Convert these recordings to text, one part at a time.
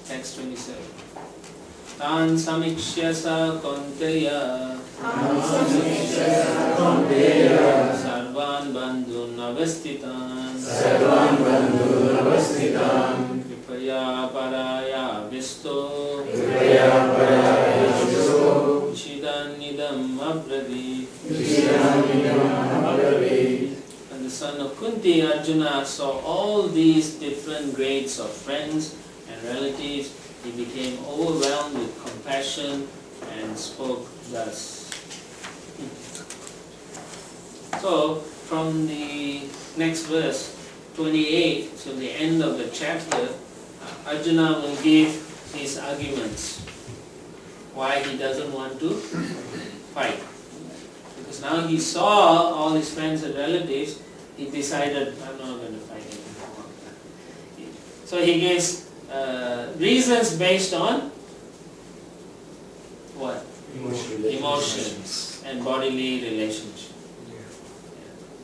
Text 27. Tan samikshya sa konteya sarvan bandhun avasthitan kripaya paraya visto Chidannidam abravit. And the son of Kunti, Arjuna, saw all these different grades of friends and relatives. He became overwhelmed with compassion and spoke thus. So, from the next verse, 28, to the end of the chapter, Arjuna will give his arguments why he doesn't want to fight. Because now he saw all his friends and relatives, he decided, I'm not going to fight anymore. So he gives reasons based on what? Emotions and bodily relationship.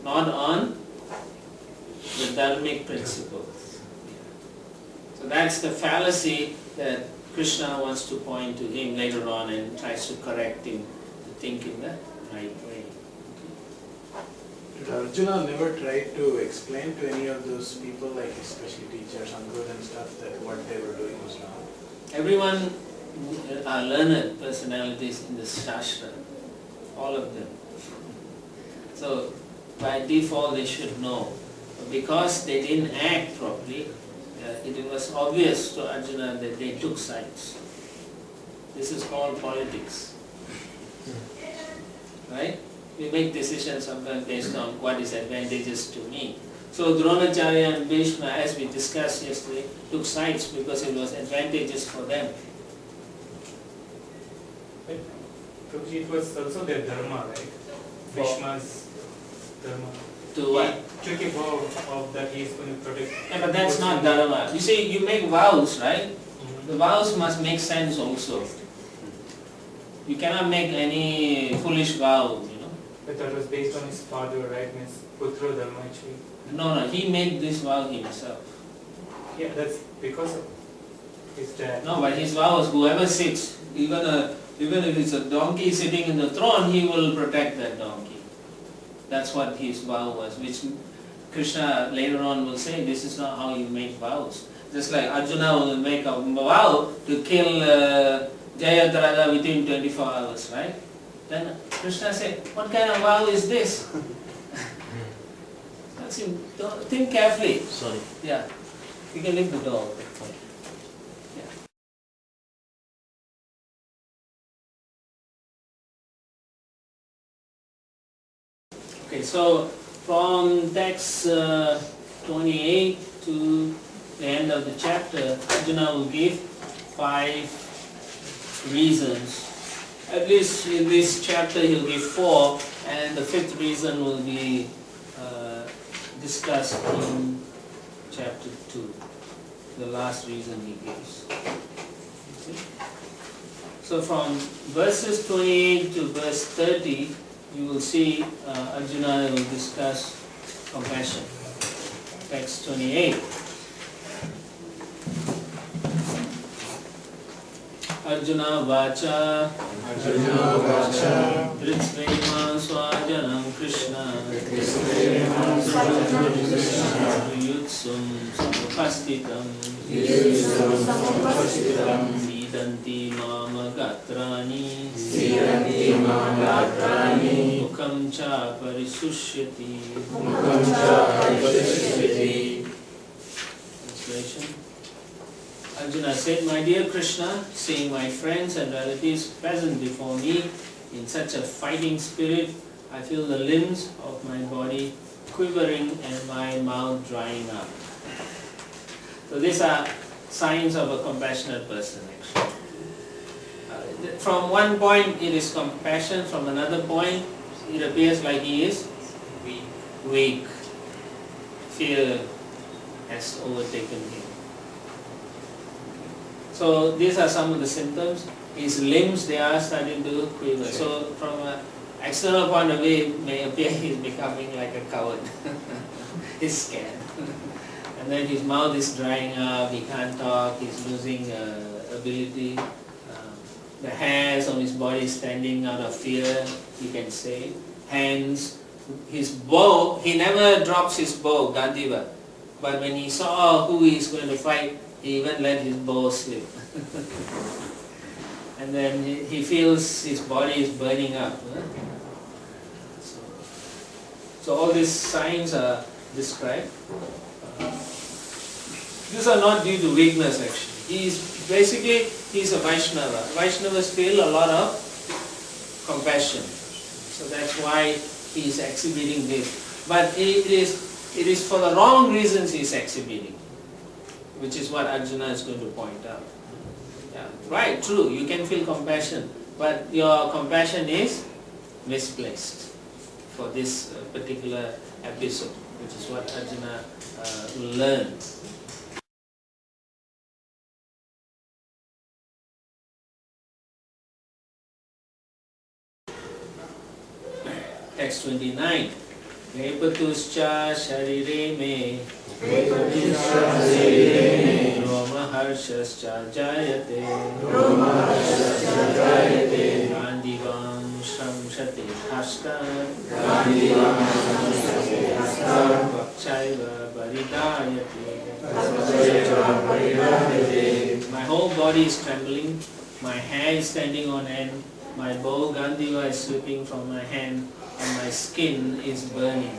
Not on the dharmic principles. So that's the fallacy that Krishna wants to point to him later on and tries to correct him to think in the right way. Did Arjuna never try to explain to any of those people, like especially teachers, Ankur and stuff, that what they were doing was wrong? Everyone are learned personalities in the Shastra, all of them. So by default they should know. But because they didn't act properly, it was obvious to Arjuna that they took sides. This is called politics. Right? We make decisions sometimes based on what is advantageous to me. So Dronacharya and Bhishma, as we discussed yesterday, took sides because it was advantageous for them. But Prabhuji, it was also their dharma, right? Bhishma's dharma. To what? He took a vow of that he is going to protect. Yeah, but that's not dharma. You see, you make vows, right? The vows must make sense also. You cannot make any foolish vow, you know. But that was based on his father, right? Means Putra Dharma actually. No, he made this vow himself. Yeah, that's because of his dad. No, but his vow was whoever sits, even if it's a donkey sitting in the throne, he will protect that donkey. That's what his vow was, which Krishna later on will say, this is not how you make vows. Just like Arjuna will make a vow to kill Jayadratha within 24 hours, right? Then Krishna said, what kind of vow is this? Think carefully. Sorry. Yeah. You can leave the door open. Yeah. Okay, so from text 28 to the end of the chapter, Arjuna will give 5 reasons. At least in this chapter he'll give 4, and the 5th reason will be discussed in chapter 2, the last reason he gives. So from verses 28 to verse 30, you will see Arjuna will discuss compassion. Text 28. Arjuna Vacha Tritsvema Swajanam Krishna Yutsum Samupastitam Sidanti Mama Gatrani Mukham Cha Parisushyati. Translation. Arjuna said, my dear Krishna, seeing my friends and relatives present before me in such a fighting spirit, I feel the limbs of my body quivering and my mouth drying up. So these are signs of a compassionate person actually. From one point it is compassion, from another point it appears like he is weak. Fear has overtaken him. So these are some of the symptoms. His limbs, they are starting to quiver. So from an external point of view, it may appear he's becoming like a coward. He's scared. And then his mouth is drying up, he can't talk, he's losing ability. The hairs on his body is standing out of fear, you can say. Hands, his bow, he never drops his bow, Gandiva. But when he saw who he is going to fight, he even let his bow slip. And then he feels his body is burning up. So all these signs are described. These are not due to weakness actually. He's a Vaishnava. Vaishnavas feel a lot of compassion. So that's why he is exhibiting this. But it is for the wrong reasons he is exhibiting, which is what Arjuna is going to point out. Yeah, right, true, you can feel compassion, but your compassion is misplaced for this particular episode, which is what Arjuna learned. Text 29. Vepatuscha sharire me Roma harshascha jayate Gandivam shramshate hasta Vakchaiva paridayate. My whole body is trembling, my hair is standing on end, my bow Gandiva is slipping from my hand, and my skin is burning.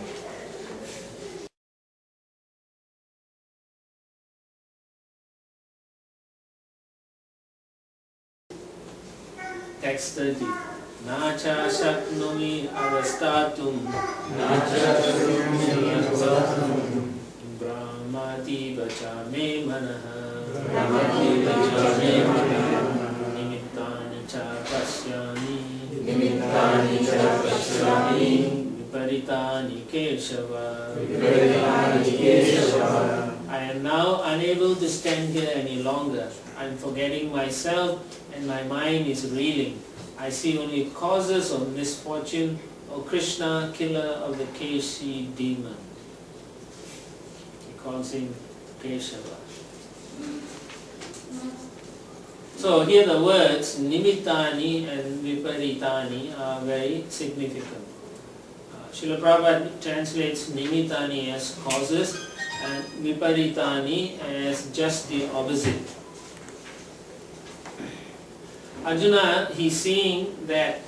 Text 30. Nacha shaknumi avastatum Brahmati bacha me manaha Nimittani cha pasyami Viparitani Keshava. I am now unable to stand here any longer. I am forgetting myself and my mind is reeling. I see only causes of misfortune. O Krishna, killer of the Keshi demon. He calls him Keshava. So here the words Nimittani and Viparitani are very significant. Srila Prabhupada translates Nimittani as causes and Viparitani as just the opposite. Arjuna, he's seeing that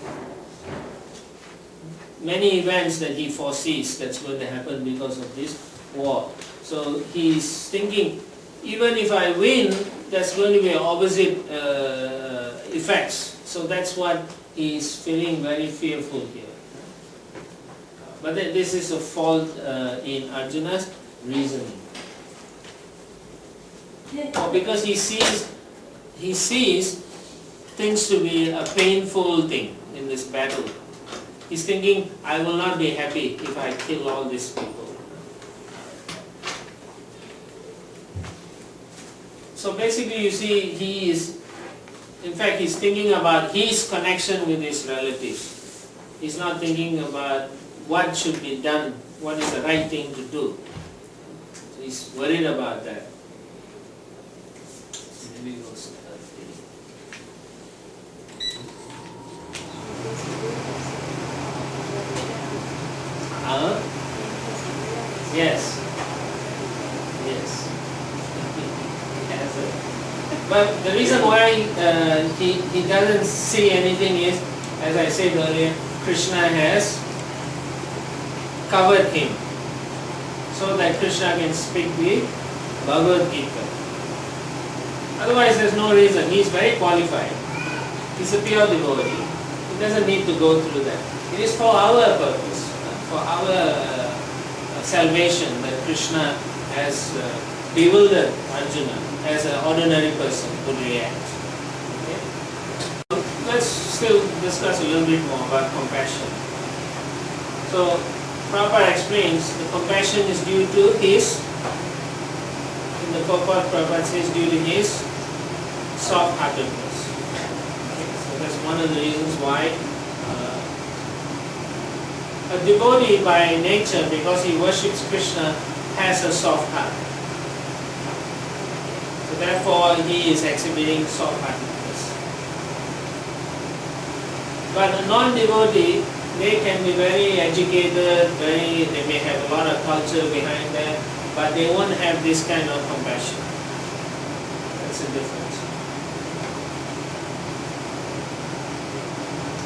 many events that he foresees that's going to happen because of this war. So he's thinking, even if I win, there's going to be opposite effects. So that's what he's feeling very fearful here. But this is a fault in Arjuna's reasoning. Because he sees things to be a painful thing in this battle. He's thinking, I will not be happy if I kill all these people. So basically you see, he's thinking about his connection with his relatives. He's not thinking about what should be done, what is the right thing to do. So he's worried about that. Maybe we'll start. Yes. But the reason why he doesn't see anything is, as I said earlier, Krishna has covered him so that Krishna can speak the BhagavadGita. Otherwise there's no reason. He's very qualified. He's a pure devotee. He doesn't need to go through that. It is for our purpose, for our salvation that Krishna has bewildered Arjuna as an ordinary person would react. Okay? Let's still discuss a little bit more about compassion. So Prabhupada explains the compassion is due to his, in the purport Prabhupada says, due to his soft-heartedness. Okay? So that's one of the reasons why a devotee by nature, because he worships Krishna, has a soft heart. therefore he is exhibiting soft-heartedness. But a non-devotee, they can be very educated, they may have a lot of culture behind them, but they won't have this kind of compassion. That's the difference.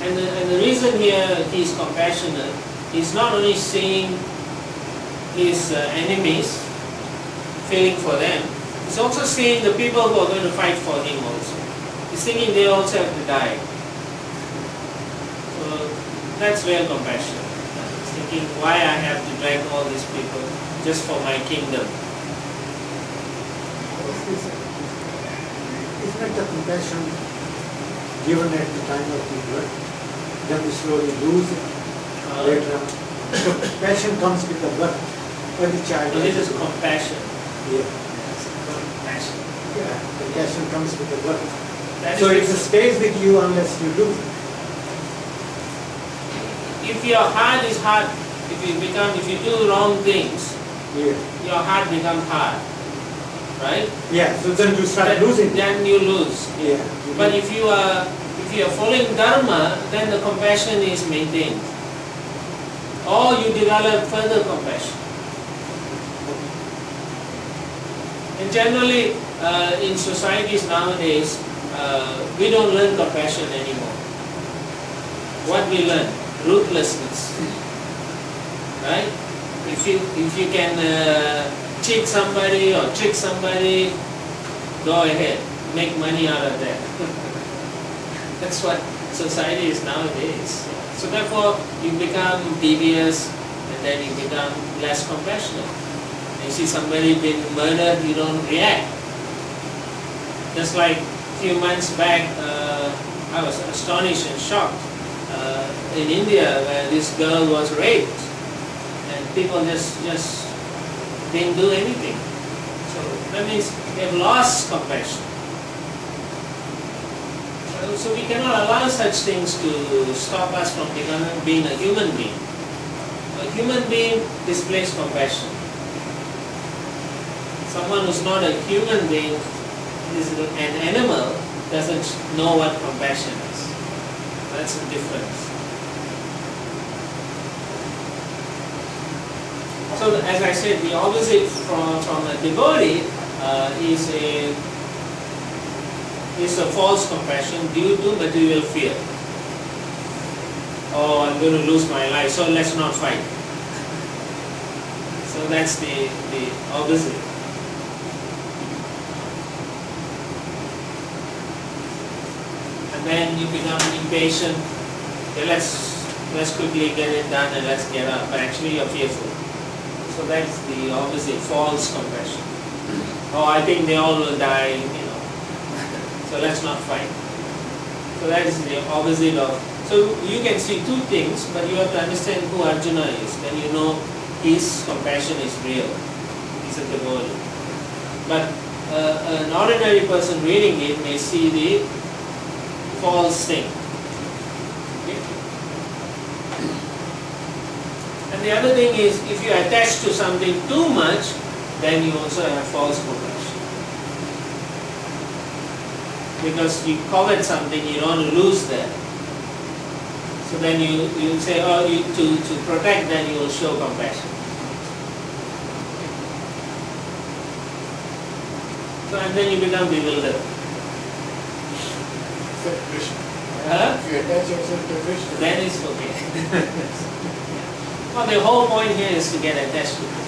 And the reason here he is compassionate, he's not only seeing his enemies, feeling for them, he's also seeing the people who are going to fight for him also. He's thinking they also have to die. So that's real compassion. He's thinking why I have to drag all these people just for my kingdom. Isn't it the compassion given at the time of the birth? Then we slowly lose it later on. So compassion comes with the birth when the child. So this is compassion. Yeah. Yes, compassion. Yeah. Compassion comes with the birth. That So is it stays with you unless you lose it. if your heart is hard, if you do wrong things, Yeah. your heart becomes hard, right? Yeah. So then you start losing. Then you lose. Yeah. But if you are following dharma, then the compassion is maintained, or you develop further compassion. And generally, in societies nowadays, we don't learn compassion anymore. What we learn? Ruthlessness. Right? If you can cheat somebody or trick somebody, go ahead, make money out of that. That's what society is nowadays. So therefore, you become devious, and then you become less compassionate. You see somebody being murdered, you don't react. Just like a few months back, I was astonished and shocked in India where this girl was raped, and people just didn't do anything. So that means they've lost compassion. So we cannot allow such things to stop us from being a human being. A human being displays compassion. Someone who's not a human being, is an animal, doesn't know what compassion is. That's the difference. So as I said, the opposite from a devotee is a false compassion due to material fear. Oh, I'm going to lose my life, so let's not fight. So that's the opposite. And then you become impatient. Okay, let's quickly get it done and let's get up. But actually you're fearful. So that's the opposite, false compassion. Oh, I think they all will die, so let's not fight. So that is the opposite of. So you can see two things, but you have to understand who Arjuna is. Then you know his compassion is real. He's a devotee. But an ordinary person reading it may see the false thing. Okay? And the other thing is, if you attach to something too much, then you also have false compassion. Because you covet something, you don't want to lose that. So then you say, oh, to protect that you will show compassion. So and then you become bewildered. Except Krishna. Huh? If you attach yourself to Krishna, Then it's okay. Well, the whole point here is to get attached to Krishna.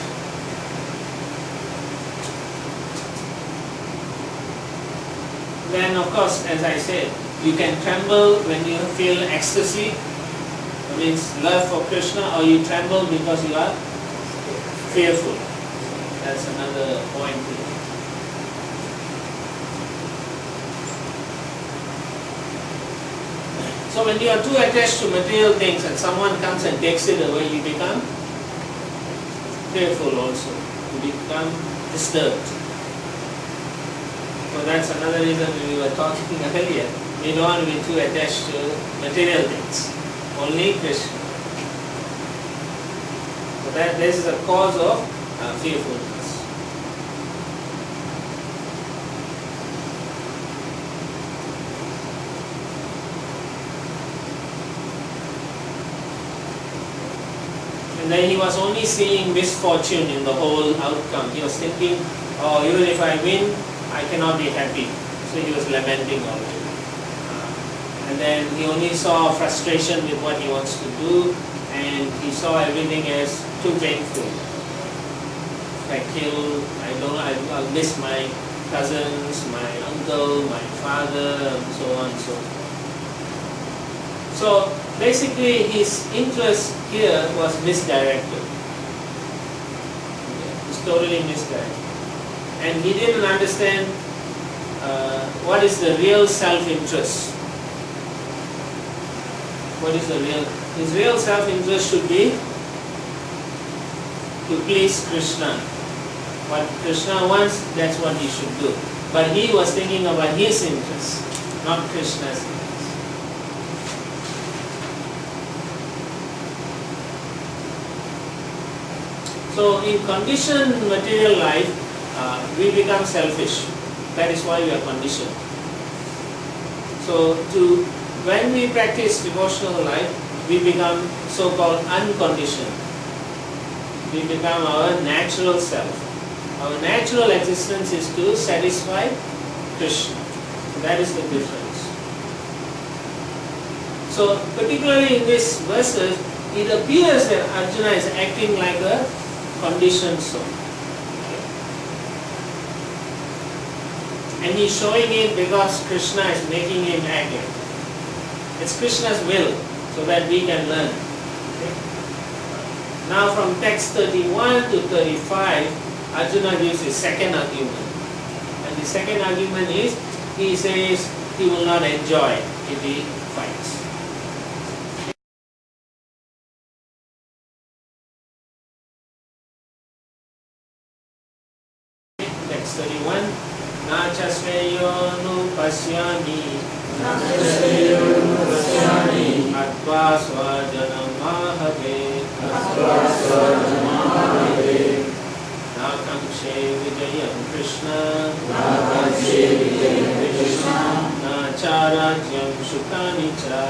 Then of course, as I said, you can tremble when you feel ecstasy, that means love for Krishna, or you tremble because you are fearful. That's another point here. So when you are too attached to material things and someone comes and takes it away, you become fearful also. You become disturbed. So that's another reason we were talking earlier. We don't want to be too attached to material things. Only Krishna. So that this is a cause of fearfulness. And then he was only seeing misfortune in the whole outcome. He was thinking, oh, even if I win, I cannot be happy. So he was lamenting already. And then he only saw frustration with what he wants to do, and he saw everything as too painful. If I kill, I'll miss my cousins, my uncle, my father, and so on and so forth. So basically his interest here was misdirected. It's totally misdirected. And he didn't understand what is the real self-interest. What is the real? His real self-interest should be to please Krishna. What Krishna wants, that's what he should do. But he was thinking about his interest, not Krishna's interest. So in conditioned material life, we become selfish. That is why we are conditioned. So when we practice devotional life, we become so-called unconditioned. We become our natural self. Our natural existence is to satisfy Krishna. That is the difference. So particularly in these verses, it appears that Arjuna is acting like a conditioned soul. And he's showing it because Krishna is making him act it. It's Krishna's will, so that we can learn. Okay? Now from text 31 to 35, Arjuna gives his second argument. And the second argument is, he says he will not enjoy if he fights. Text 31. Na chasveyo nu pasyami atva svajanam mahave na kamshe vijayam Krishna na charajyam sukani cha.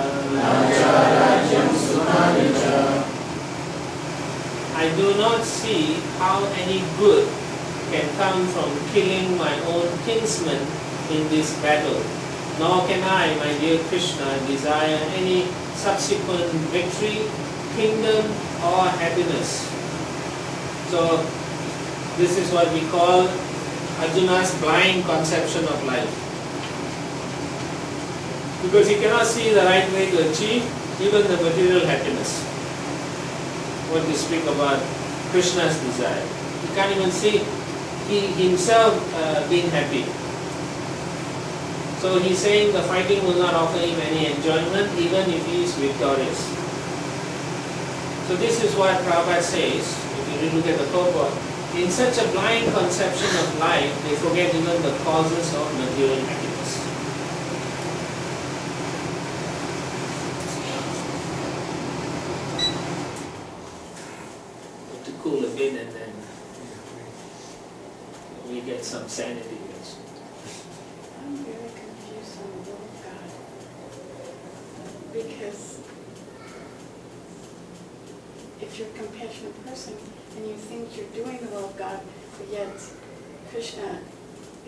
I do not see how any good can come from killing my own kinsman in this battle. Nor can I, my dear Krishna, desire any subsequent victory, kingdom, or happiness. So this is what we call Arjuna's blind conception of life. Because he cannot see the right way to achieve even the material happiness. What we speak about Krishna's desire. He can't even see he himself being happy. So he's saying the fighting will not offer him any enjoyment even if he is victorious. So this is what Prabhupada says, if you look at the purport. In such a blind conception of life, they forget even the causes of material happiness. To cool a bit and then we get some sanity. I'm very confused on the will of God. Because if you're a compassionate person and you think you're doing the will of God, but yet Krishna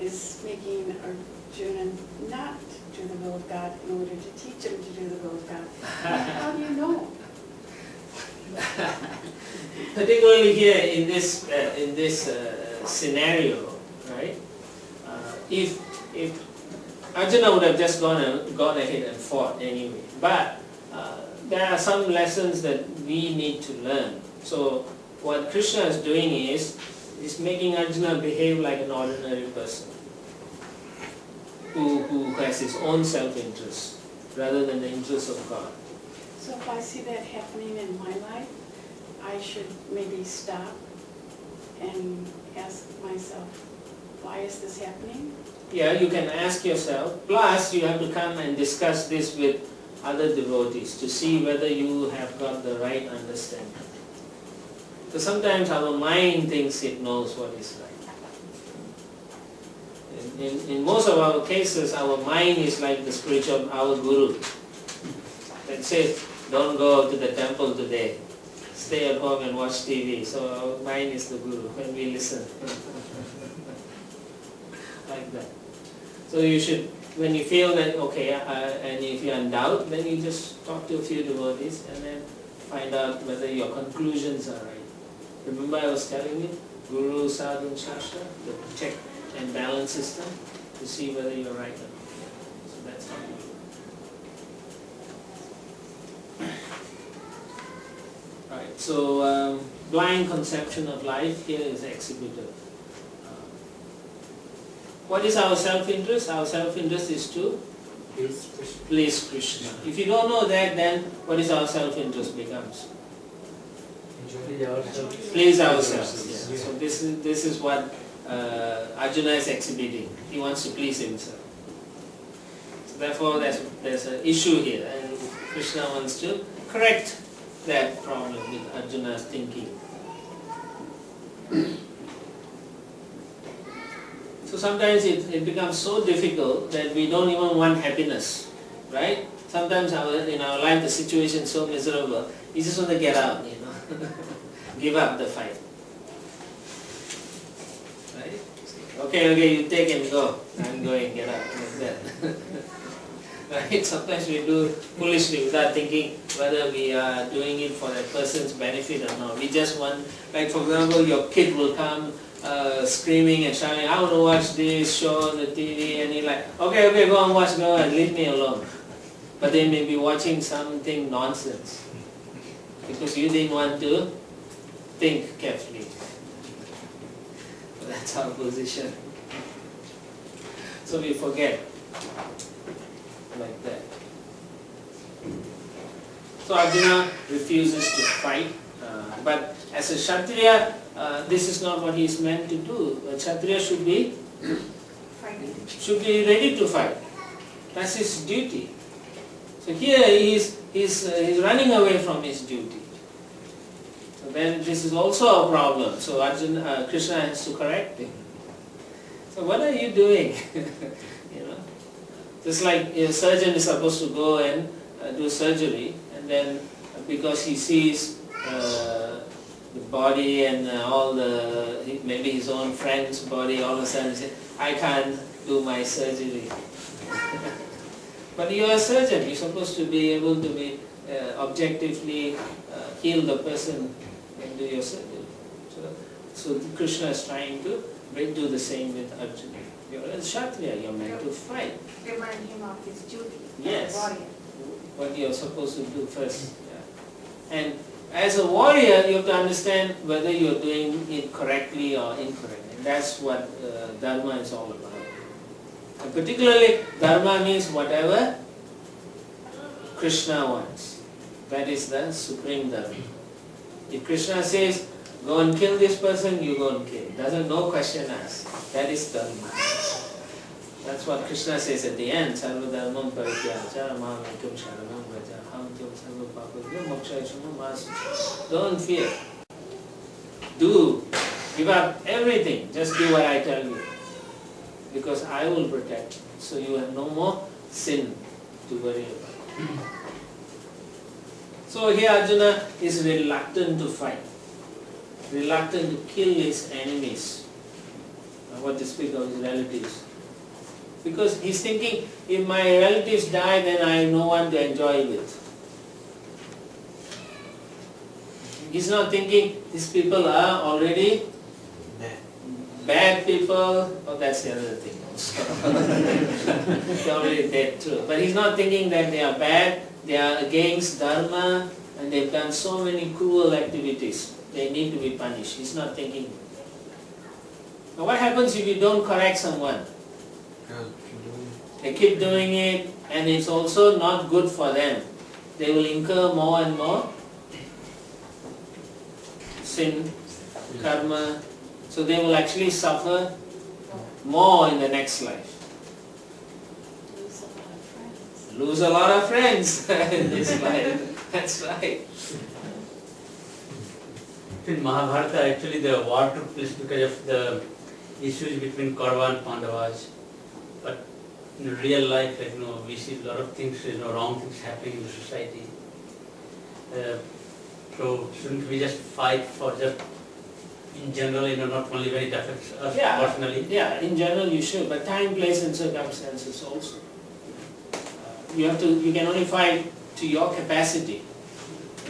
is making Arjuna not do the will of God in order to teach him to do the will of God, how do you know? Particularly here in this scenario, right? If Arjuna would have just gone ahead and fought anyway, but there are some lessons that we need to learn. So what Krishna is doing is making Arjuna behave like an ordinary person who has his own self-interest rather than the interest of God. So if I see that happening in my life, I should maybe stop and ask myself, why is this happening? Yeah, you can ask yourself. Plus, you have to come and discuss this with other devotees to see whether you have got the right understanding. So sometimes our mind thinks it knows what is right. In most of our cases, our mind is like the spiritual, our guru, that says, don't go to the temple today. stay at home and watch TV. So our mind is the guru when we listen. Like that. So you should, when you feel that, okay, and if you're in doubt, then you just talk to a few devotees and then find out whether your conclusions are right. Remember I was telling you, Guru, Sadhu, and Shastra, the check and balance system, to see whether you're right or not. So that's how you do it. Right, so blind conception of life here is exhibited. What is our self-interest? Our self-interest is to please Krishna. If you don't know that, then what is our self-interest becomes? Please ourselves. Yeah. So this is what Arjuna is exhibiting. He wants to please himself. So therefore there's an issue here, and Krishna wants to correct that problem with Arjuna's thinking. So sometimes it becomes so difficult that we don't even want happiness, right? Sometimes in our life the situation is so miserable, you just want to get out, give up the fight. Right? Okay, you take and go. I'm going, get out, like that. Right? Sometimes we do foolishly without thinking whether we are doing it for that person's benefit or not. We just want, like for example, your kid will come screaming and shouting, I want to watch this show on the TV, and you're like, okay, go and watch, go and leave me alone. But they may be watching something nonsense because you didn't want to think carefully. That's our position. So we forget like that. So Arjuna refuses to fight, but as a Kshatriya, this is not what he is meant to do. A Kshatriya should be ready to fight. That's his duty. So here he's running away from his duty. So then this is also a problem. So Krishna has to correct him. So what are you doing? Just like a surgeon is supposed to go and do surgery, and then because he sees the body and maybe his own friend's body, all of a sudden he says, I can't do my surgery. But you are a surgeon, you're supposed to be able to be objectively heal the person and do your surgery. So Krishna is trying to do the same with Arjuna. You're a Kshatriya, you're meant to fight. Remind him of his duty. Yes. As a warrior. What you're supposed to do first. Yeah. And as a warrior, you have to understand whether you're doing it correctly or incorrectly. That's what Dharma is all about. And particularly, Dharma means whatever Krishna wants. That is the supreme Dharma. If Krishna says, go and kill this person, you go and kill. Doesn't no question asked. That is Dharma. That's what Krishna says at the end. Sarva dharmam parityaja mam ekam sharanam vraja ham tyam sarva papabhyo mokshayasana mas. Don't fear. Give up everything. Just do what I tell you. Because I will protect you. So you have no more sin to worry about. So here Arjuna is reluctant to fight. Reluctant to kill his enemies. What to speak of his relatives. Because he's thinking, if my relatives die, then I have no one to enjoy with. He's not thinking, these people are already bad people. Oh, that's the other thing also. They're already dead too. But he's not thinking that they are bad, they are against Dharma, and they've done so many cruel activities. They need to be punished. He's not thinking. Now what happens if you don't correct someone? They keep doing it, and it's also not good for them. They will incur more and more sin, karma, so they will actually suffer more in the next life. Lose a lot of friends in this life. That's right. In Mahabharata, actually the war took place because of the issues between Kaurava and Pandavas. But in real life, we see a lot of things, wrong things happening in the society. So shouldn't we just fight for just in general, not only when it affects us Yeah. personally? Yeah, in general you should, but time, place and circumstances also. You can only fight to your capacity.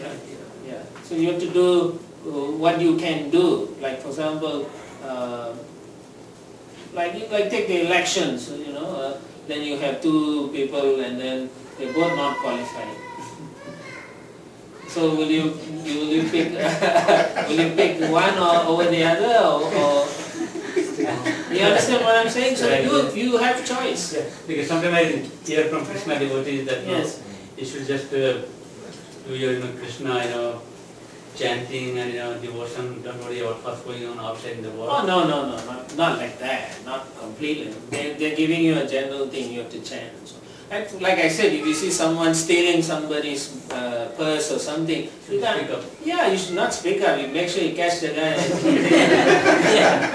Right. Yeah. So you have to do what you can do. Like for example, like take the elections, then you have two people and then they both not qualified. So will you pick will you pick one over the other or you understand what I'm saying? So you have choice. Yeah. Because sometimes I hear from Krishna devotees that Yes. you should just do your Krishna, chanting and devotion. Don't worry about what's going on outside in the world. Oh no, not like that, not completely. They're giving you a general thing you have to chant. So, like I said, if you see someone stealing somebody's purse or something, you can't. Speak up. Yeah, you should not speak up. You make sure you catch the guy. Yeah.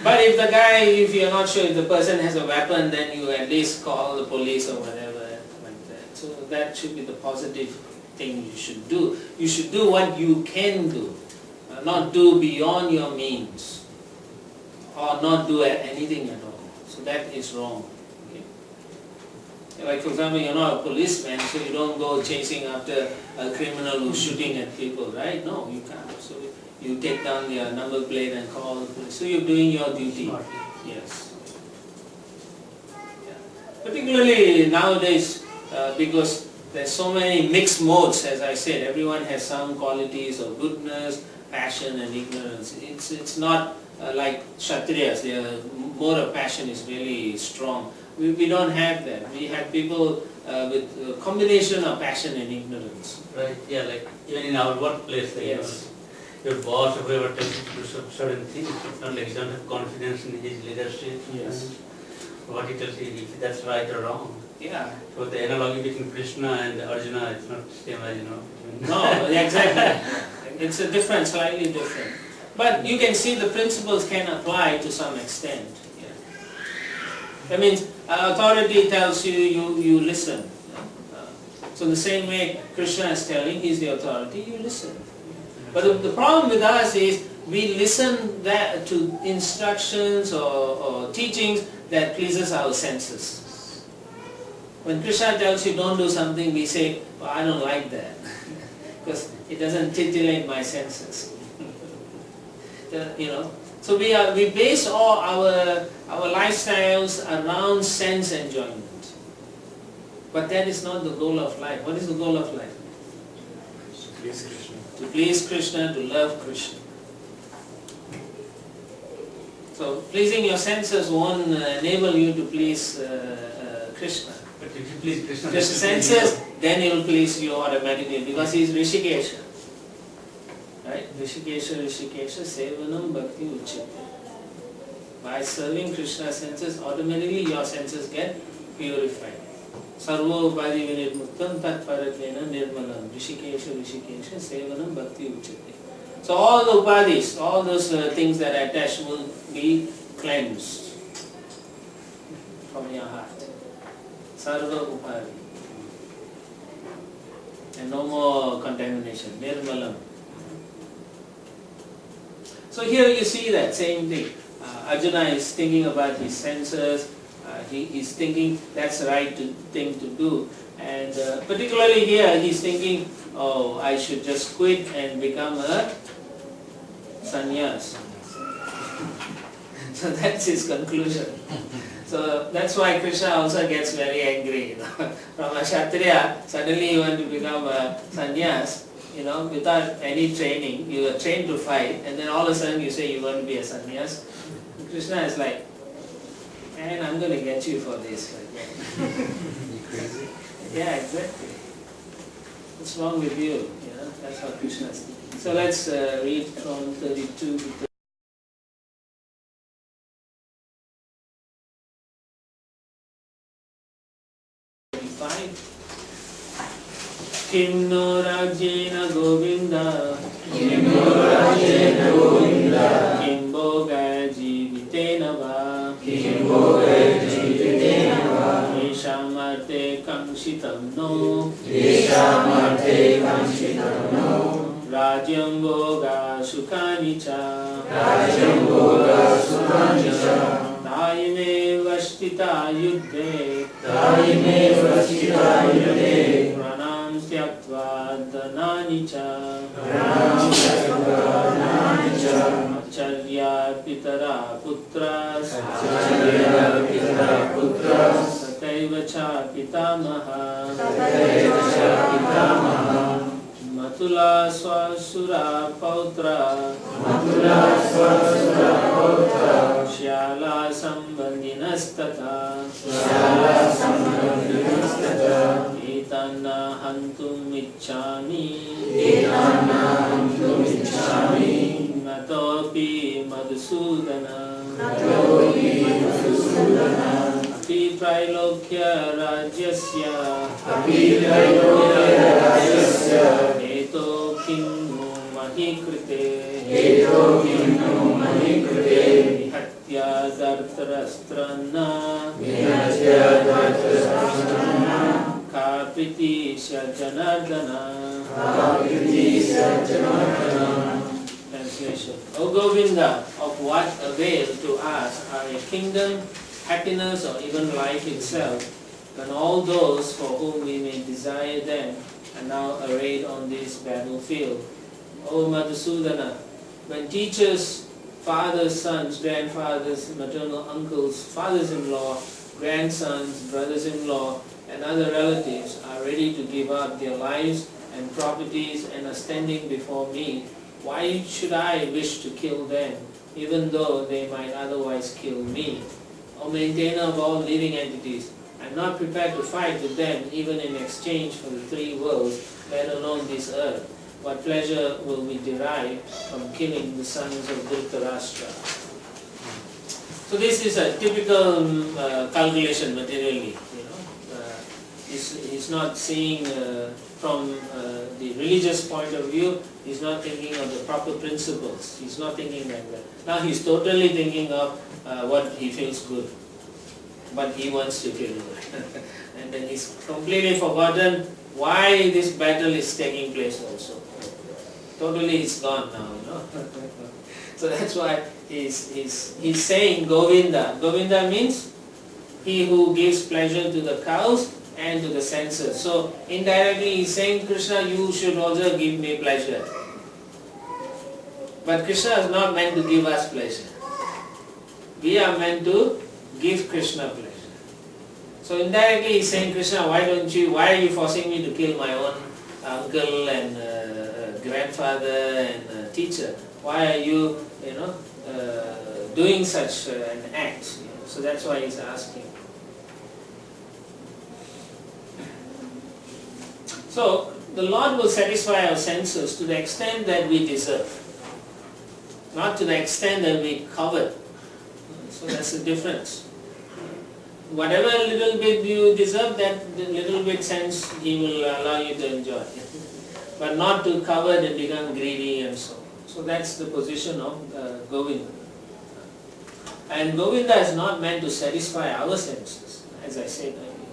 But if you're not sure if the person has a weapon, then you at least call the police or whatever like that. So that should be the positive thing you should do. You should do what you can do, not do beyond your means, or not do anything at all. So that is wrong. Okay? Like for example, you're not a policeman, so you don't go chasing after a criminal who's shooting at people, right? No, you can't. So you take down their number plate and call the police. So you're doing your duty. Smartly. Yes. Yeah. Particularly nowadays, because there's so many mixed modes, as I said. Everyone has some qualities of goodness, passion and ignorance. It's not like Kshatriyas. Their mode of passion is really strong. We don't have that. We have people with a combination of passion and ignorance. Right, yeah, like even in our workplace, Yes. your boss or whoever tells you to do certain things, it's not like you don't have confidence in his leadership. Yes. What he tells you, if that's right or wrong. Yeah. So the analogy between Krishna and Arjuna, it's not the same as, between No, exactly. It's a different, slightly different. But you can see the principles can apply to some extent. Yeah. That means authority tells you, you listen. So the same way Krishna is telling, he's the authority, you listen. But the problem with us is we listen to instructions or teachings that pleases our senses. When Krishna tells you don't do something, we say, well, I don't like that because it doesn't titillate my senses. So we base all our lifestyles around sense enjoyment. But that is not the goal of life. What is the goal of life? To please Krishna. To please Krishna, to love Krishna. So pleasing your senses won't enable you to please Krishna. But if you please Krishna, Just senses, then he will please you automatically because he is Rishikesha. Right? Rishikesha, Sevanam Bhakti Uchyate. By serving Krishna's senses, automatically your senses get purified. Sarvo Upadi Vinirmuktam Tat Paratlena Nirmalam. Rishikesha, Sevanam Bhakti Uchyate. So all the upadis, all those things that are attached will be cleansed from your heart. Sarva upadi. And no more contamination. Nirmalam. So here you see that same thing. Arjuna is thinking about his senses. He is thinking that's the right thing to do. And particularly here he's thinking, oh, I should just quit and become a sannyas. So that's his conclusion. So that's why Krishna also gets very angry. From a Kshatriya, suddenly you want to become a sannyas, without any training. You are trained to fight, and then all of a sudden you say you want to be a sannyas. Krishna is like, man, I'm going to get you for this. You crazy? Yeah, exactly. What's wrong with you? That's what Krishna is thinking. So let's read from 32 to 35. Kim no rajyena govinda, Kim bhoga jivitena va, Eshamarte kangshitam no, Rajyam Bhoga Sukhani Cha Taime Vashtita Yuddhe Pranam Tyaktva Dhanani Cha Acharya Pitara Putras Sataiva Cha Pitamaha Matula Swasura Pautra Shyala Sambandhinastata Etana Hantum Ichchami Natopi Madhusudana Api Prailokya Rajyasya Eto Kinnu Mahikrite Vihatya Dartarastranna Kapiti Janardana. Translation. O Govinda, of what avail to us are a kingdom, happiness, or even life itself, when all those for whom we may desire them are now arrayed on this battlefield? O Madhusudana, when teachers, fathers, sons, grandfathers, maternal uncles, fathers-in-law, grandsons, brothers-in-law, and other relatives are ready to give up their lives and properties and are standing before me, why should I wish to kill them, even though they might otherwise kill me? O maintainer of all living entities, I am not prepared to fight with them even in exchange for the three worlds, let alone this earth. What pleasure will we derive from killing the sons of Dhritarashtra? So this is a typical calculation materially. He's not seeing from the religious point of view, he's not thinking of the proper principles. He's not thinking like that. Now he's totally thinking of what he feels good, but he wants to kill. And then he's completely forgotten why this battle is taking place also. Totally it's gone now, So that's why he's saying Govinda. Govinda means he who gives pleasure to the cows and to the senses. So indirectly he's saying, Krishna, you should also give me pleasure. But Krishna is not meant to give us pleasure. We are meant to give Krishna pleasure. So indirectly he's saying, Krishna, why are you forcing me to kill my own uncle and grandfather and teacher? Why are you, doing such an act? So that's why he's asking. So the Lord will satisfy our senses to the extent that we deserve, not to the extent that we covet. So that's the difference. Whatever little bit you deserve, that little bit sense He will allow you to enjoy, but not to covet and become greedy and so on. So that's the position of Govinda. And Govinda is not meant to satisfy our senses, as I said earlier.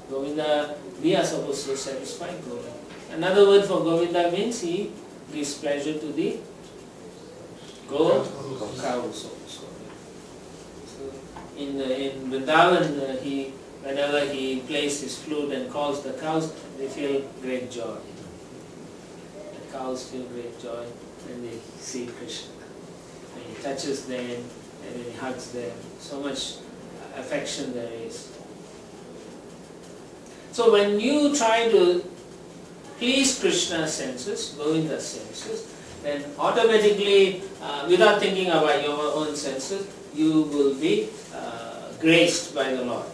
Govinda, we are supposed to satisfy Govinda. Another word for Govinda means he gives pleasure to the cows also. So in Vrindavan, whenever he plays his flute and calls the cows, they feel great joy. The cows feel great joy when they see Krishna. And he touches them and then he hugs them. So much affection there is. So when you try to please Krishna's senses, Govinda's senses, then automatically, without thinking about your own senses, you will be graced by the Lord.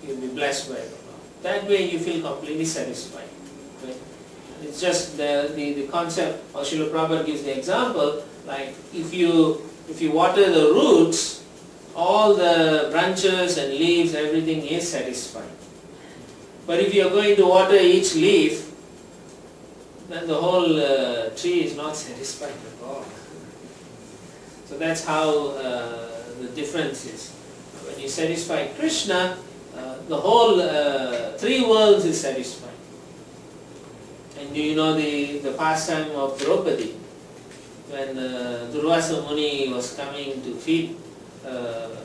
You will be blessed by the Lord. That way you feel completely satisfied. Right? It's just the concept, or Srila Prabhupada gives the example, like if you water the roots, all the branches and leaves, everything is satisfied. But if you are going to water each leaf, then the whole tree is not satisfied at all. So that's how the difference is. When you satisfy Krishna, the whole three worlds is satisfied. And And do you know the pastime of Draupadi? When Durvasa Muni was coming to feed,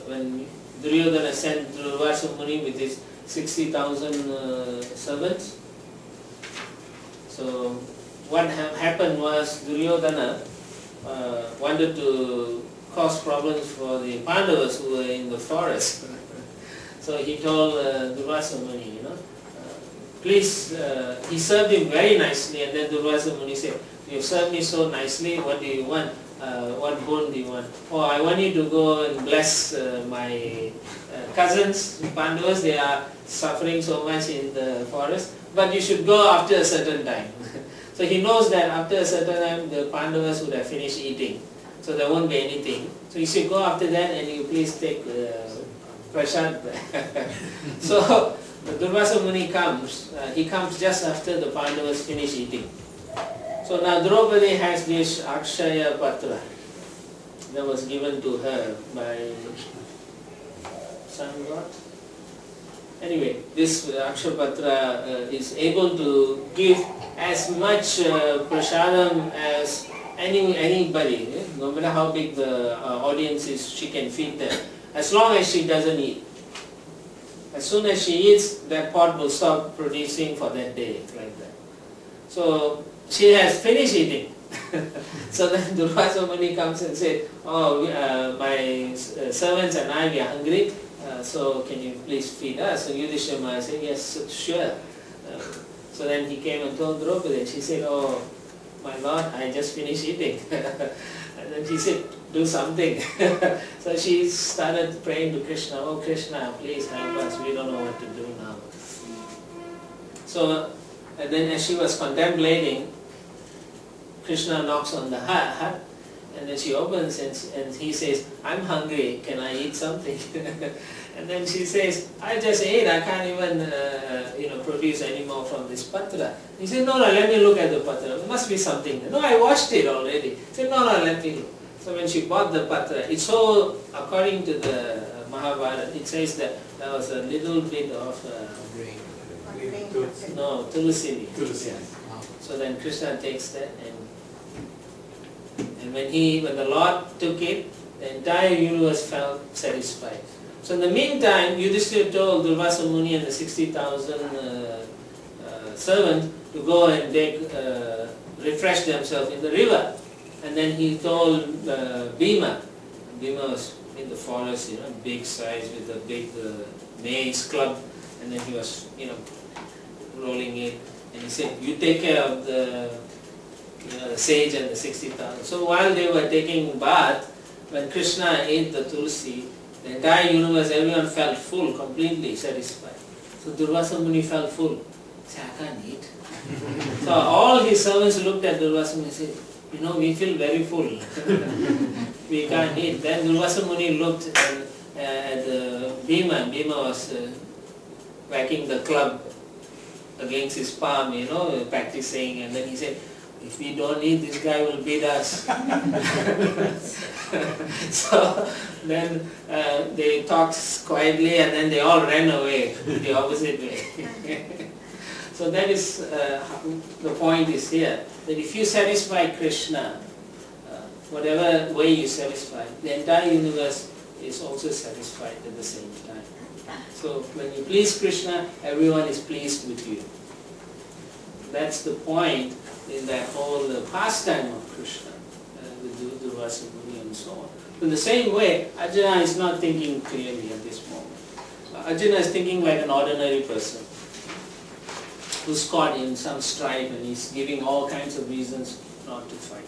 when Duryodhana sent Durvasa Muni with his 60,000 servants. So what happened was Duryodhana wanted to cause problems for the Pandavas who were in the forest. So he told Durvasa Muni, please, he served him very nicely, and then Durvasa Muni said, you served me so nicely, what do you want? What boon do you want? Oh, I want you to go and bless my cousins, Pandavas. They are suffering so much in the forest, but you should go after a certain time. So he knows that after a certain time the Pandavas would have finished eating, so there won't be anything. So you should go after that, and you please take prasad. So the Durvasa Muni comes, he comes just after the Pandavas finish eating. So now Draupadi has this Akshaya Patra that was given to her by sun god. Anyway, this Akshaya Patra is able to give as much prasadam as anybody, no matter how big the audience is, she can feed them, as long as she doesn't eat. As soon as she eats, that pot will stop producing for that day, like that. So she has finished eating. So then Durvasa Muni comes and says, oh, my servants and I, we are hungry, so can you please feed us? So Yudhishthira said, yes, sure. So then he came and told Draupadi, and she said, oh, my lord, I just finished eating. And then she said, do something. So she started praying to Krishna, oh Krishna, please help us, we don't know what to do now. So, and then as she was contemplating, Krishna knocks on the hut, and then she opens and he says, I'm hungry, can I eat something? And then she says, I just ate, I can't even produce any more from this patra. He said, no, let me look at the patra, there must be something. No, I washed it already. He said, no, let me look. So when she bought the patra, it's so, according to the Mahabharata, it says that there was a little bit of tulsi. Yeah. So then Krishna takes that, and when the Lord took it, the entire universe felt satisfied. So in the meantime, Yudhishthira told Durvasa Muni and the 60,000 servants to go and refresh themselves in the river. And then he told Bhima. Bhima was in the forest, big size with a big maize club, and then he was, rolling it. And he said, you take care of the sage and the 60,000. So while they were taking bath, when Krishna ate the tulsi, the entire universe, everyone felt full, completely satisfied. So Durvasa Muni felt full. He said, I can't eat. So all his servants looked at Durvasa Muni and said, we feel very full. We can't eat. Then Durvasa Muni looked at Bhima. Bhima was whacking the club against his palm, practicing, and then he said, if we don't eat, this guy will beat us. So then they talked quietly, and then they all ran away the opposite way. So that is, the point is here, that if you satisfy Krishna, whatever way you satisfy, the entire universe is also satisfied at the same time. So when you please Krishna, everyone is pleased with you. That's the point in that whole pastime of Krishna, with Durvasa Muni and so on. In the same way, Arjuna is not thinking clearly at this moment. Arjuna is thinking like an ordinary person who's caught in some strife, and he's giving all kinds of reasons not to fight.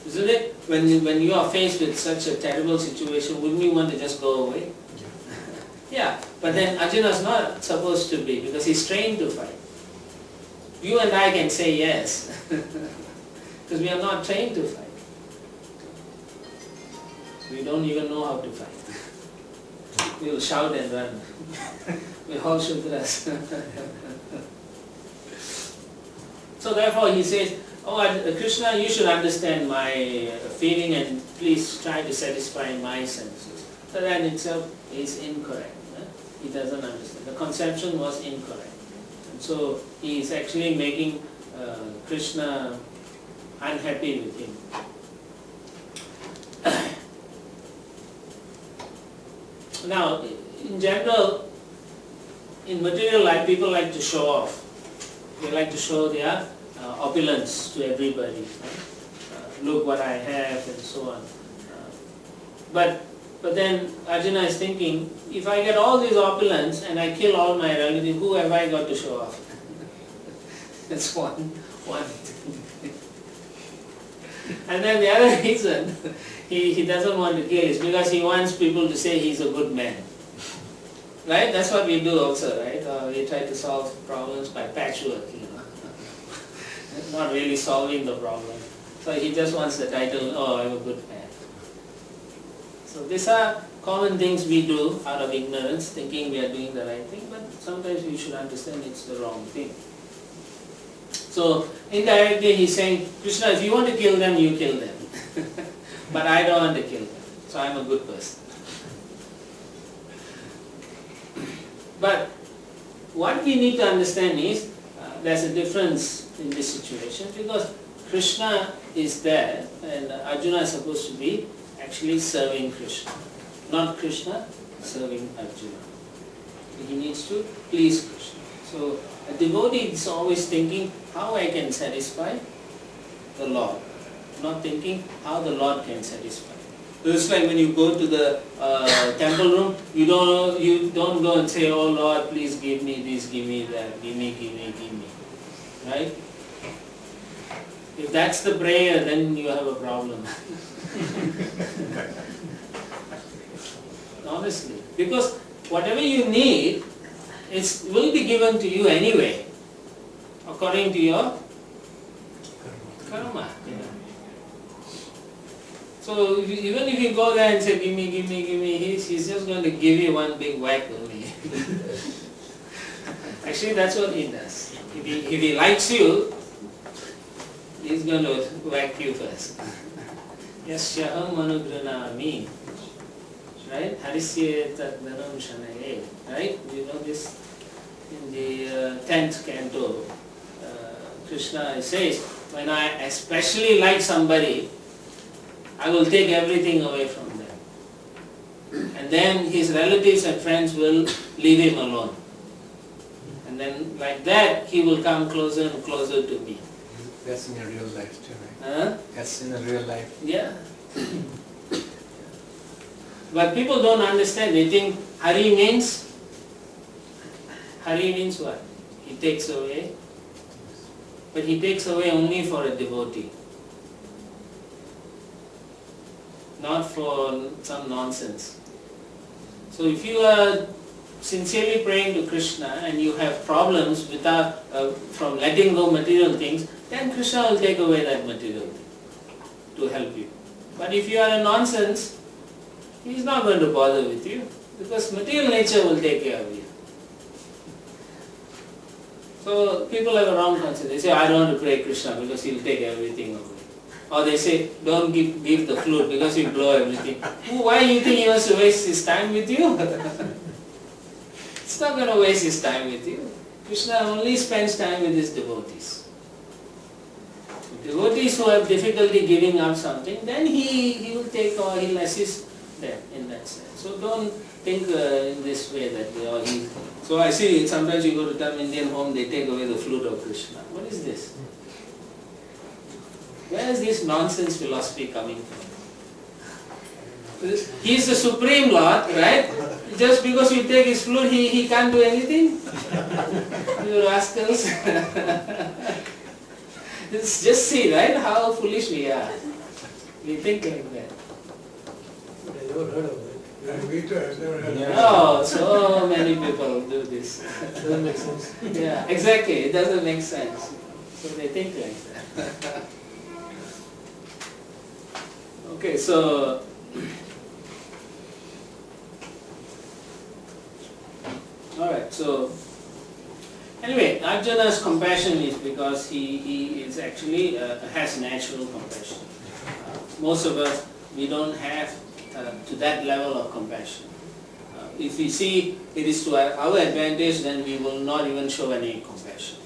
Isn't it? When you are faced with such a terrible situation, wouldn't you want to just go away? Yeah, but then Arjuna is not supposed to be, because he's trained to fight. You and I can say yes, because we are not trained to fight. We don't even know how to fight. We will shout and run. We all Shudras. So therefore he says, oh Krishna, you should understand my feeling and please try to satisfy my senses. So that in itself is incorrect. He doesn't understand. The conception was incorrect. And so he is actually making Krishna unhappy with him. Now, in general, in material life, people like to show off. They like to show their opulence to everybody. Look what I have and so on. But then Arjuna is thinking, if I get all these opulence and I kill all my relatives, who have I got to show off? That's one. And then the other reason he doesn't want to kill is because he wants people to say he's a good man. Right? That's what we do also, right? We try to solve problems by patchwork, not really solving the problem. So he just wants the title, oh, I'm a good man. So these are common things we do out of ignorance, thinking we are doing the right thing, but sometimes we should understand it's the wrong thing. So indirectly he's saying, Krishna, if you want to kill them, you kill them. But I don't want to kill them, so I'm a good person. But what we need to understand is, there's a difference in this situation, because Krishna is there and Arjuna is supposed to be actually serving Krishna. Not Krishna serving Arjuna. He needs to please Krishna. So a devotee is always thinking how I can satisfy the Lord, not thinking how the Lord can satisfy. It's like when you go to the temple room, you don't go and say, oh Lord, please give me this, give me that, give me. Right? If that's the prayer, then you have a problem. Honestly. Because whatever you need, it will be given to you anyway, according to your karma. So even if you go there and say, give me, he's just going to give you one big whack only. Actually, that's what he does. If he likes you, he's going to whack you first. Yasyaham manugranami. Right? Harisye tat dhanam shanaye. Right? You know this in the 10th canto. Krishna says, when I especially like somebody, I will take everything away from them. And then his relatives and friends will leave him alone. And then like that, he will come closer and closer to me. That's in your real life too, right? Huh? That's in the real life. Yeah. But people don't understand. They think Hari means what? He takes away. But he takes away only for a devotee. Not for some nonsense. So if you are sincerely praying to Krishna and you have problems without from letting go material things, then Krishna will take away that material thing to help you. But if you are a nonsense, he is not going to bother with you, because material nature will take care of you. So people have a wrong concept. They say, I don't want to pray Krishna because he will take everything away. Or they say, don't give the flute because he will blow everything. Why do you think he wants to waste his time with you? It's not going to waste his time with you. Krishna only spends time with his devotees. Devotees who have difficulty giving up something, then he will take or he will assist them in that sense. So don't think in this way that he. So I see sometimes you go to some Indian home, they take away the flute of Krishna. What is this? Where is this nonsense philosophy coming from? He is the Supreme Lord, right? Just because you take his flute, he can't do anything? You rascals. Just see, right, how foolish we are. We think like that. I never heard of it. Me too, I've never heard of it. No, so many people do this. Doesn't make sense. Yeah, exactly. It doesn't make sense. So they think like that. Okay, so alright, so anyway, Arjuna's compassion is because he is actually has natural compassion. Most of us, we don't have to that level of compassion. If we see it is to our advantage, then we will not even show any compassion.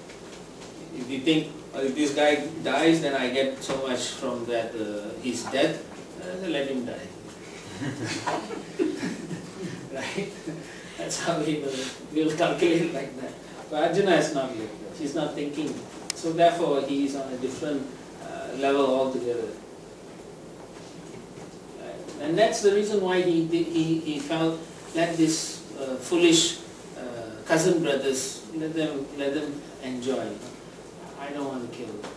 If you think, if this guy dies, then I get so much from that his death, let him die. Right? That's how he will calculate like that. But Arjuna is not like that. He's not thinking. So therefore, he is on a different level altogether. And that's the reason why he felt, let this foolish cousin brothers, let them enjoy. I don't want to kill them.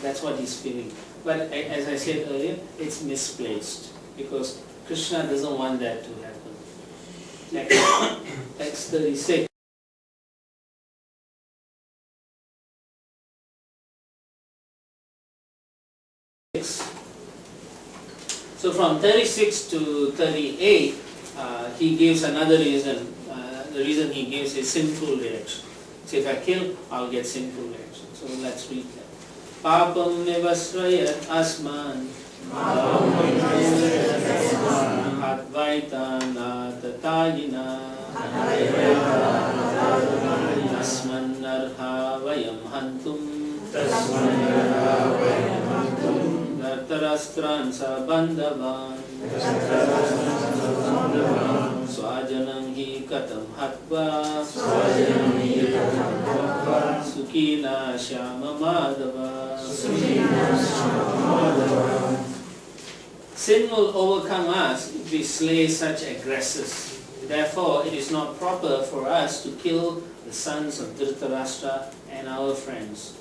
That's what he's feeling. But as I said earlier, it's misplaced because Krishna doesn't want that to happen. Text 36. So from 36 to 38, he gives another reason. The reason he gives is sinful reaction. So if I kill, I'll get sinful reaction. So let's read that. Papam nivasrayat asman advaitana tatayina tasman narha vayam hantum Dartarastran sabandhavan Swajanam hi katam hatva Sukina shyama madhava. Sin will overcome us if we slay such aggressors. Therefore, it is not proper for us to kill the sons of Dhritarashtra and our friends.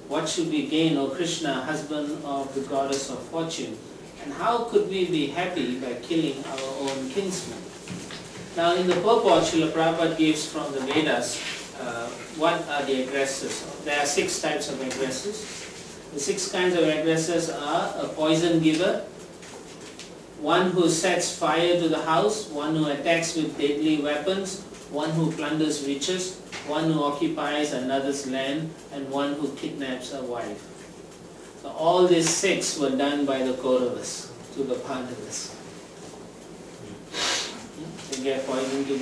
What should we gain, O Krishna, husband of the goddess of fortune? And how could we be happy by killing our own kinsmen? Now in the purport, Srila Prabhupada gives from the Vedas, what are the aggressors? There are 6 types of aggressors. The 6 kinds of aggressors are a poison giver, one who sets fire to the house, one who attacks with deadly weapons, one who plunders riches, one who occupies another's land, and one who kidnaps a wife. So all these 6 were done by the Kauravas to the Pandavas. They gave poison to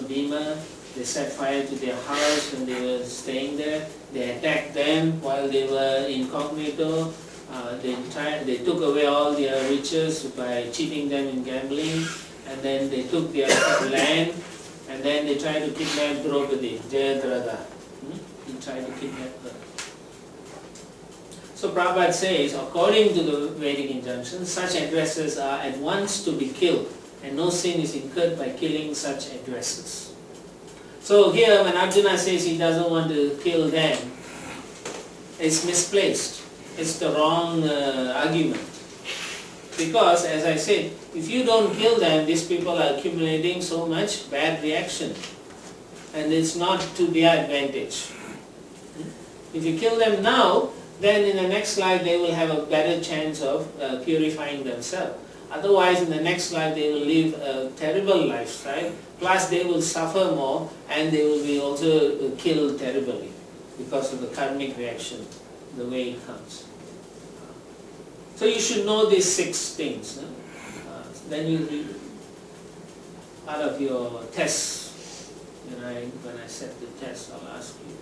Bhima, they set fire to their house when they were staying there, they attacked them while they were incognito, they took away all their riches by cheating them in gambling, and then they took their land, and then they tried to kidnap Draupadi, Jayadratha. He tried to kidnap her. So Prabhupada says, according to the Vedic injunction, such aggressors are at once to be killed, and no sin is incurred by killing such aggressors. So here when Arjuna says he doesn't want to kill them, it's misplaced. It's the wrong argument. Because as I said, if you don't kill them, these people are accumulating so much bad reaction. And it's not to their advantage. If you kill them now, then in the next life they will have a better chance of purifying themselves. Otherwise in the next life they will live a terrible lifestyle, plus they will suffer more and they will be also killed terribly because of the karmic reaction, the way it comes. So you should know these 6 things. No? Then you read out of your tests. When I set the test, I'll ask you.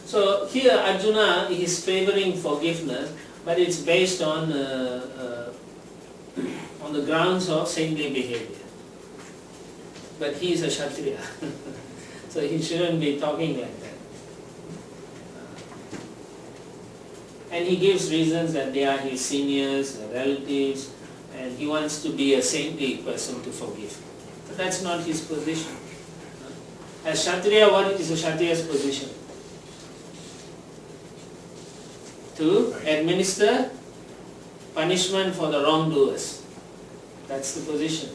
So here Arjuna is favoring forgiveness, but it's based on the grounds of saintly behavior. But he is a Kshatriya, so he shouldn't be talking like that. And he gives reasons that they are his seniors, relatives, and he wants to be a saintly person to forgive. But that's not his position. As Kshatriya, what is a Kshatriya's position? To administer punishment for the wrongdoers. That's the position.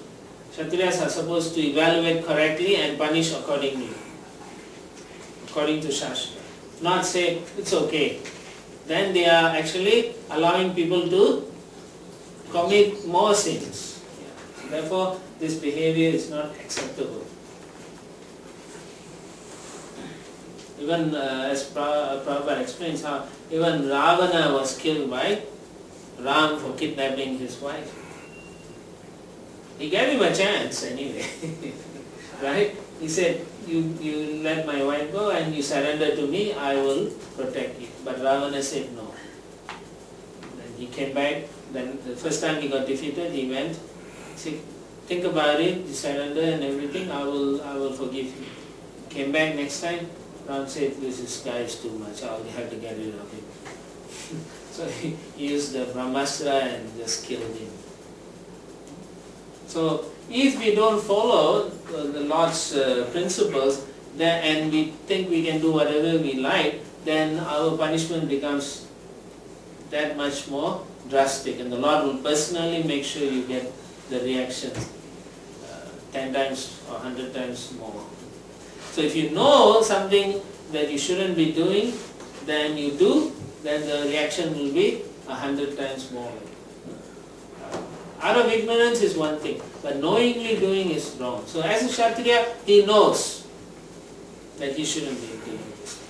Kshatriyas are supposed to evaluate correctly and punish accordingly, according to Shastra. Not say, it's okay. Then they are actually allowing people to commit more sins. Therefore, this behavior is not acceptable. Even as Prabhupada explains how even Ravana was killed by Ram for kidnapping his wife. He gave him a chance anyway, right? He said, you let my wife go and you surrender to me, I will protect you. But Ravana said no. Then he came back, then the first time he got defeated, he went, said, think about it, you surrender and everything, I will forgive you. Came back next time, Ram said, this guy is too much, I'll have to get rid of him. So he used the Brahmastra and just killed him. So if we don't follow the Lord's principles, then, and we think we can do whatever we like, then our punishment becomes that much more drastic, and the Lord will personally make sure you get the reaction 10 times or 100 times more. So if you know something that you shouldn't be doing, then you do, then the reaction will be 100 times more. Out of ignorance is one thing, but knowingly doing is wrong. So as a Kshatriya, he knows that he shouldn't be doing this.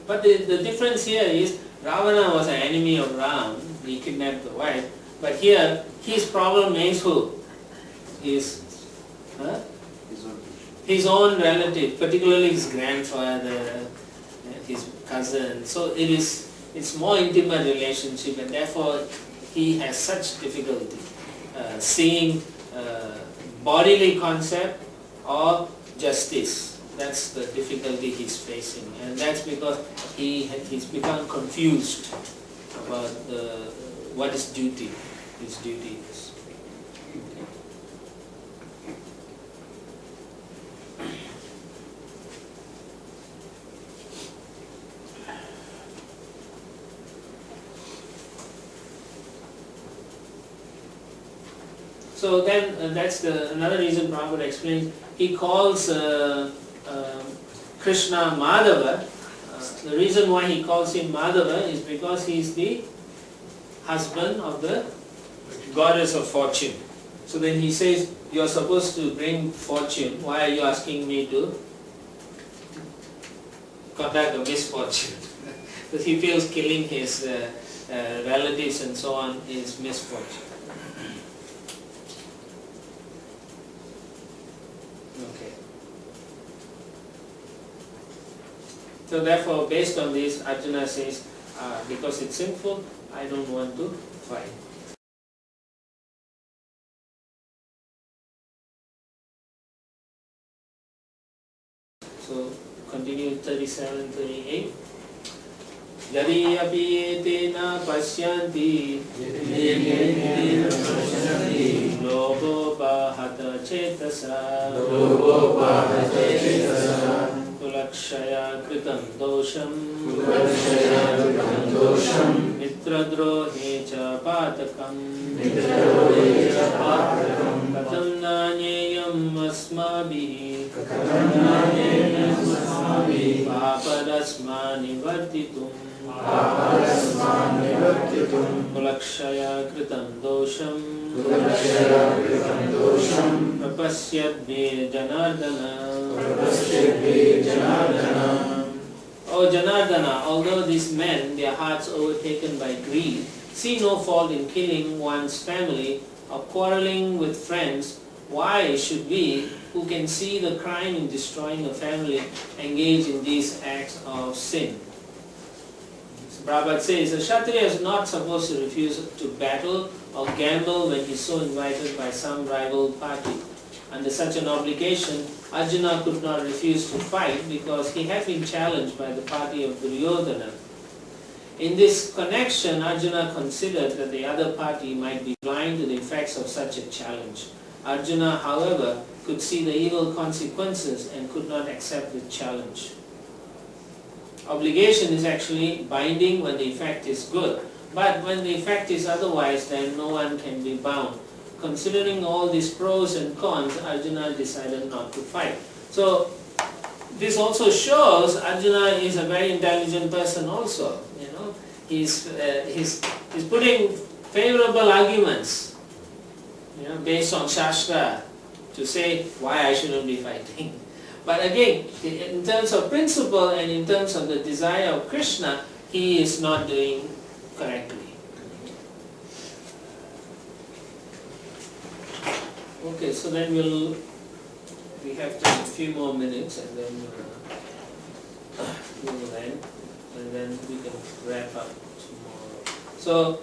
But the difference here is, Ravana was an enemy of Ram, he kidnapped the wife, but here his problem is who? His own relative, particularly his grandfather, his cousin. So it's more intimate relationship, and therefore he has such difficulty seeing bodily concept or justice. That's the difficulty he's facing, and that's because he's become confused about what is duty, his duty is. So then that's another reason Prabhupada explains. He calls Krishna Madhava. The reason why he calls him Madhava is because he is the husband of the goddess of fortune. So then he says, you are supposed to bring fortune. Why are you asking me to conduct a misfortune? Because he feels killing his relatives and so on is misfortune. Okay. So therefore, based on this, Arjuna says, because it's sinful, I don't want to fight. So continue 37, 38. Yadi api etena pasyanti logo bahata cetasa kulakshaya kritam dosham mitradrohe cha patakam katam nanyayam asmabhihi papadasmani vartitum kulakshaya kritam dosham prapasyadve janardana. O Janardana, although these men, their hearts overtaken by greed, see no fault in killing one's family or quarreling with friends, why should we, who can see the crime in destroying a family, engage in these acts of sin? Prabhupada says, a Kshatriya is not supposed to refuse to battle or gamble when he is so invited by some rival party. Under such an obligation, Arjuna could not refuse to fight because he had been challenged by the party of Duryodhana. In this connection, Arjuna considered that the other party might be blind to the effects of such a challenge. Arjuna, however, could see the evil consequences and could not accept the challenge. Obligation is actually binding when the effect is good, but when the effect is otherwise, then no one can be bound. Considering all these pros and cons, Arjuna decided not to fight. So this also shows Arjuna is a very intelligent person also. You know, he's putting favorable arguments, you know, based on Shastra to say why I shouldn't be fighting. But again, in terms of principle and in terms of the desire of Krishna, he is not doing correctly. Okay, so then we have just a few more minutes and then we'll end and then we can wrap up tomorrow. So